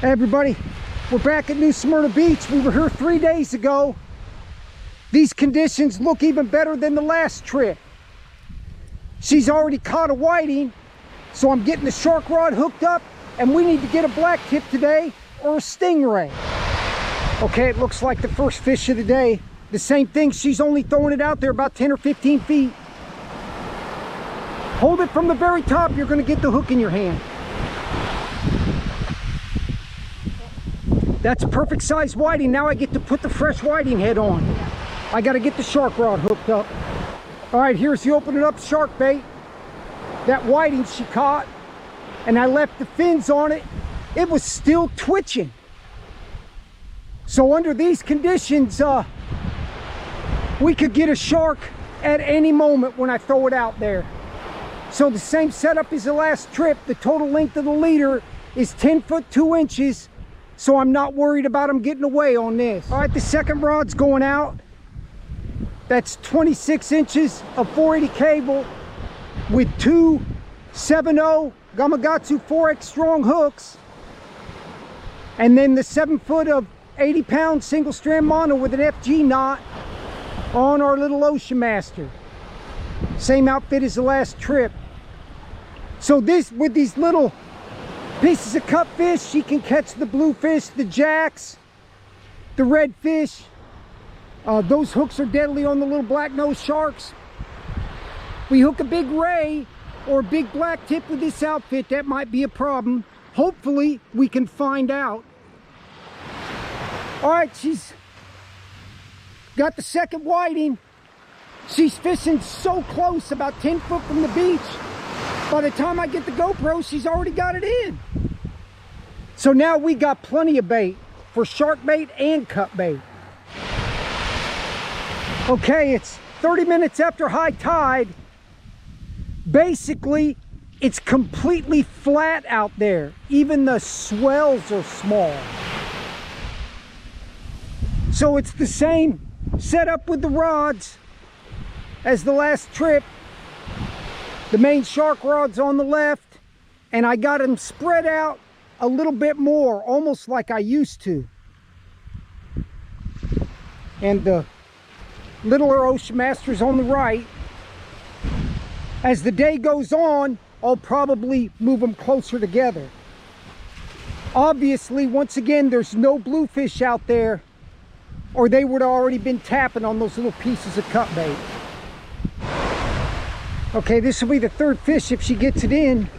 Hey everybody, we're back at New Smyrna Beach. We were here 3 days ago. These conditions look even better than the last trip. She's already caught a whiting, so I'm getting the shark rod hooked up, and we need to get a black tip today or a stingray. Okay, it looks like the first fish of the day. The same thing, she's only throwing it out there about 10 or 15 feet. Hold it from the very top, you're gonna get the hook in your hand. That's a perfect size whiting. Now I get to put the fresh whiting head on. I got to get the shark rod hooked up. All right, here's the open it up shark bait. That whiting she caught, and I left the fins on it. It was still twitching. So under these conditions, we could get a shark at any moment when I throw it out there. So the same setup as the last trip. The total length of the leader is 10 foot 2 inches. So I'm not worried about them getting away on this. All right, the second rod's going out. That's 26 inches of 480 cable with two 7.0 Gamakatsu 4X strong hooks. And then the 7 foot of 80 pound single strand mono with an FG knot on our little Ocean Master. Same outfit as the last trip. So this, with these little pieces of cut fish, she can catch the bluefish, the jacks, the redfish. Those hooks are deadly on the little black-nosed sharks. We hook a big ray or a big black tip with this outfit, that might be a problem. Hopefully we can find out. All right, she's got the second whiting. She's fishing so close, about 10 foot from the beach. By the time I get the GoPro, she's already got it in. So now we got plenty of bait for shark bait and cut bait. Okay, it's 30 minutes after high tide. Basically, it's completely flat out there. Even the swells are small. So it's the same setup with the rods as the last trip. The main shark rod's on the left, and I got them spread out a little bit more, almost like I used to. And the littler Ocean Master's on the right. As the day goes on, I'll probably move them closer together. Obviously, once again, there's no bluefish out there, or they would have already been tapping on those little pieces of cut bait. Okay, this will be the third fish if she gets it in.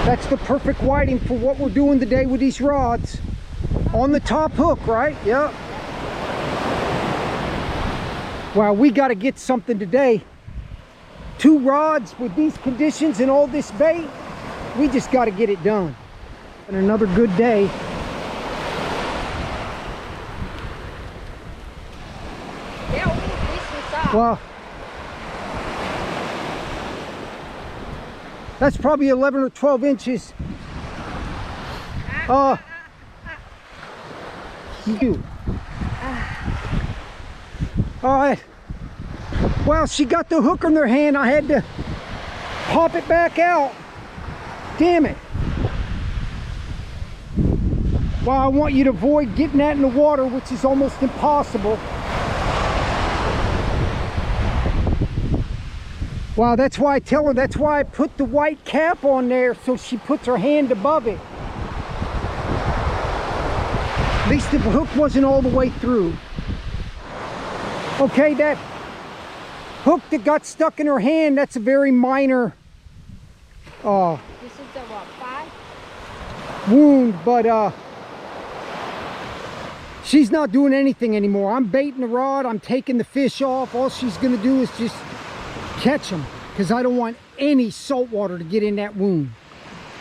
That's the perfect whiting for what we're doing today with these rods. On the top hook, right? Yep. Wow, we got to get something today. 2 rods with these conditions and all this bait. We just got to get it done. And another good day. Well, that's probably 11 or 12 inches. You. All right. Well, she got the hook in her hand. I had to pop it back out. Damn it. Well, I want you to avoid getting that in the water, which is almost impossible. Wow, that's why I tell her, that's why I put the white cap on there, so she puts her hand above it. At least the hook wasn't all the way through. Okay, that hook that got stuck in her hand, that's a very minor this is the what, 5? wound, but she's not doing anything anymore. I'm baiting the rod, I'm taking the fish off. All she's gonna do is just catch them, because I don't want any salt water to get in that wound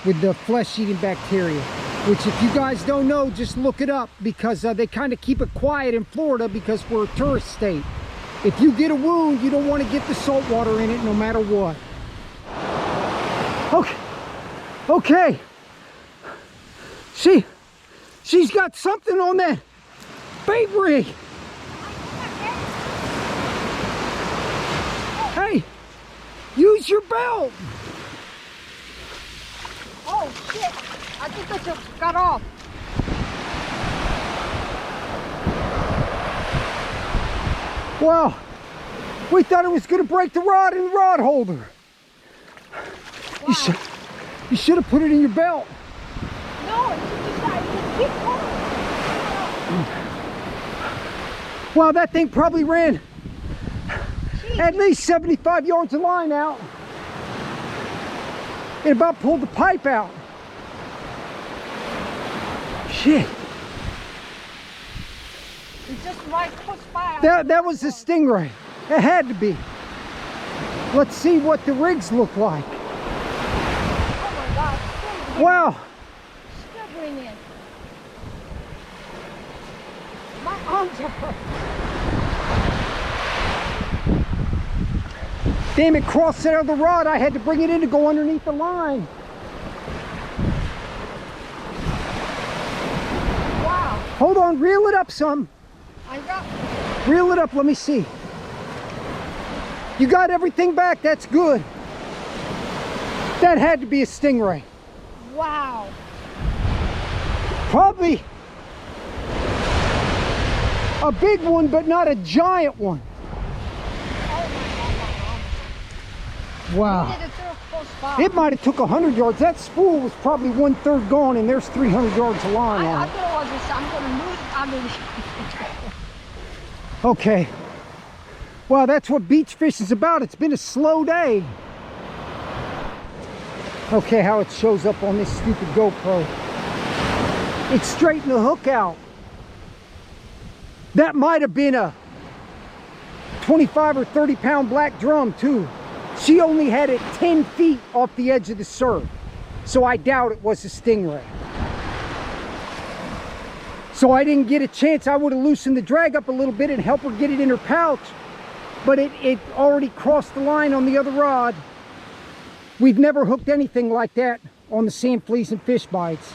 with the flesh-eating bacteria, which, if you guys don't know, just look it up, because they kind of keep it quiet in Florida because we're a tourist state. If you get a wound, you don't want to get the salt water in it no matter what. Okay. She's got something on that bait rig. Hey, use your belt. Oh shit! I think I just got off. Well, we thought it was going to break the rod in the rod holder. Wow. You should have put it in your belt. No, it's just I just keep going. Well, that thing probably ran at least 75 yards of line out. It about pulled the pipe out. Shit. It's just right push by. That was a stingray. It had to be. Let's see what the rigs look like. Oh my God. Wow. Struggling in. My arms are hurt. Damn, it crossed out of the rod. I had to bring it in to go underneath the line. Wow. Hold on, reel it up some. I got. Reel it up, let me see. You got everything back, that's good. That had to be a stingray. Wow. Probably a big one, but not a giant one. Wow. It might have took 100 yards. That spool was probably 1/3 gone, and there's 300 yards of line on I it. thought it was just, I'm gonna lose. Okay. Well, that's what beach fish is about. It's been a slow day. Okay, how it shows up on this stupid GoPro. It's straightened the hook out. That might have been a 25 or 30 pound black drum too. She only had it 10 feet off the edge of the surf. So I doubt it was a stingray. So I didn't get a chance. I would have loosened the drag up a little bit and helped her get it in her pouch. But it already crossed the line on the other rod. We've never hooked anything like that on the sand fleas and fish bites.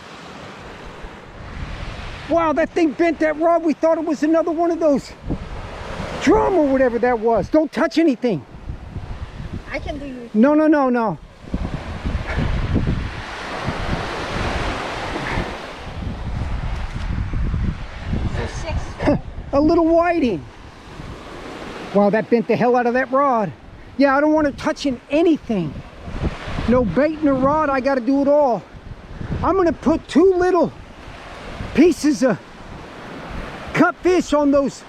Wow, that thing bent that rod. We thought it was another one of those drum or whatever that was. Don't touch anything. I can do you. No, no, no, no. A little whiting. Wow, that bent the hell out of that rod. Yeah, I don't want her touching anything. No bait in the rod, I got to do it all. I'm going to put 2 little pieces of cut fish on those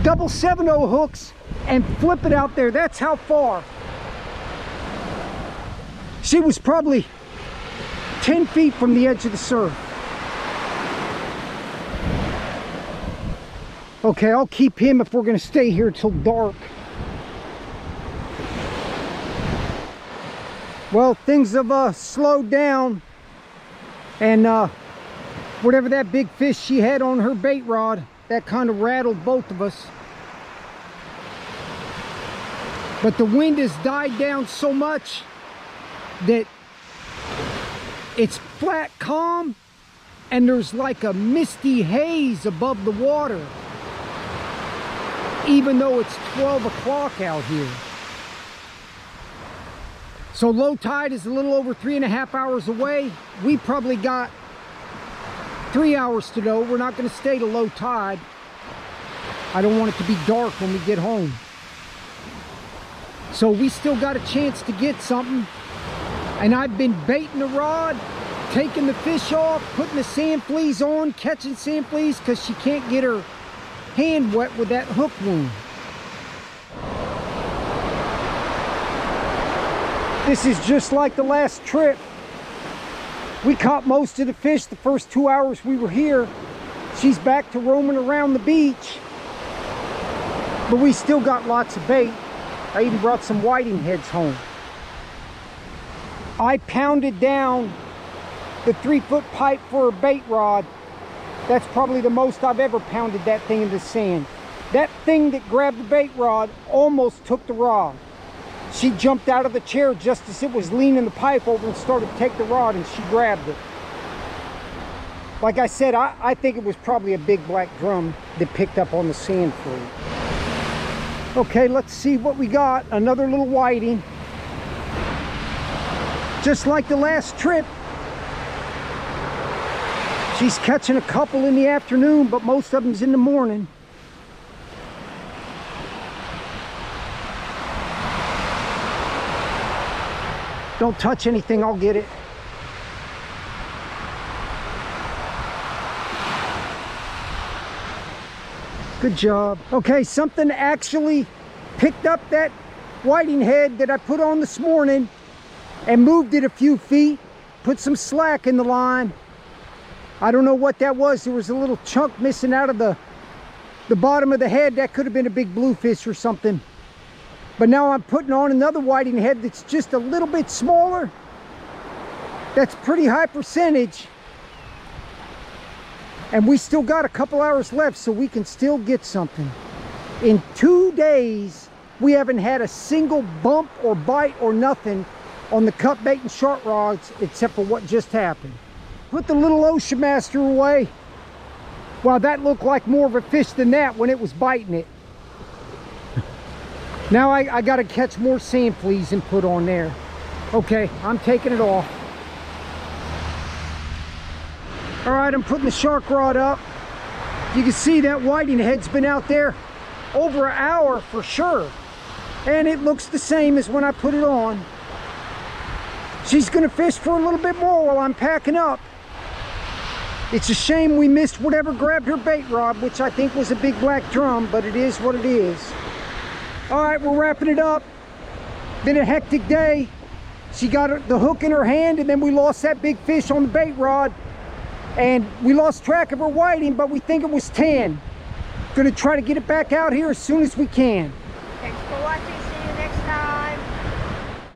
double 7/0 hooks and flip it out there. That's how far. She was probably 10 feet from the edge of the surf. Okay, I'll keep him if we're going to stay here till dark. Well, things have slowed down, and whatever that big fish she had on her bait rod, that kind of rattled both of us. But the wind has died down so much that it's flat calm, and there's like a misty haze above the water, even though it's 12 o'clock out here. So low tide is a little over 3.5 hours away. We probably got 3 hours to go. We're not going to stay to low tide. I don't want it to be dark when we get home. So we still got a chance to get something. And I've been baiting the rod, taking the fish off, putting the sand fleas on, catching sand fleas because she can't get her hand wet with that hook wound. This is just like the last trip. We caught most of the fish the first 2 hours we were here. She's back to roaming around the beach. But we still got lots of bait. I even brought some whiting heads home. I pounded down the 3-foot pipe for a bait rod. That's probably the most I've ever pounded that thing in the sand. That thing that grabbed the bait rod almost took the rod. She jumped out of the chair just as it was leaning the pipe over and started to take the rod, and she grabbed it. Like I said, I think it was probably a big black drum that picked up on the sand flea. Okay, let's see what we got. Another little whiting. Just like the last trip. She's catching a couple in the afternoon, but most of them's in the morning. Don't touch anything, I'll get it. Good job. Okay, something actually picked up that whiting head that I put on this morning and moved it a few feet, put some slack in the line. I don't know what that was. There was a little chunk missing out of the bottom of the head. That could have been a big bluefish or something. But now I'm putting on another whiting head that's just a little bit smaller. That's pretty high percentage. And we still got a couple hours left, so we can still get something. In 2 days, we haven't had a single bump or bite or nothing on the cut bait and short rods, except for what just happened. Put the little Ocean Master away. Wow, that looked like more of a fish than that when it was biting it. Now I got to catch more sand fleas and put on there. Okay, I'm taking it off. All right, I'm putting the shark rod up. You can see that whiting head's been out there over an hour for sure. And it looks the same as when I put it on. She's gonna fish for a little bit more while I'm packing up. It's a shame we missed whatever grabbed her bait rod, which I think was a big black drum, but it is what it is. All right, we're wrapping it up. Been a hectic day. She got the hook in her hand, and then we lost that big fish on the bait rod. And we lost track of her whiting, but we think it was 10. Gonna try to get it back out here as soon as we can.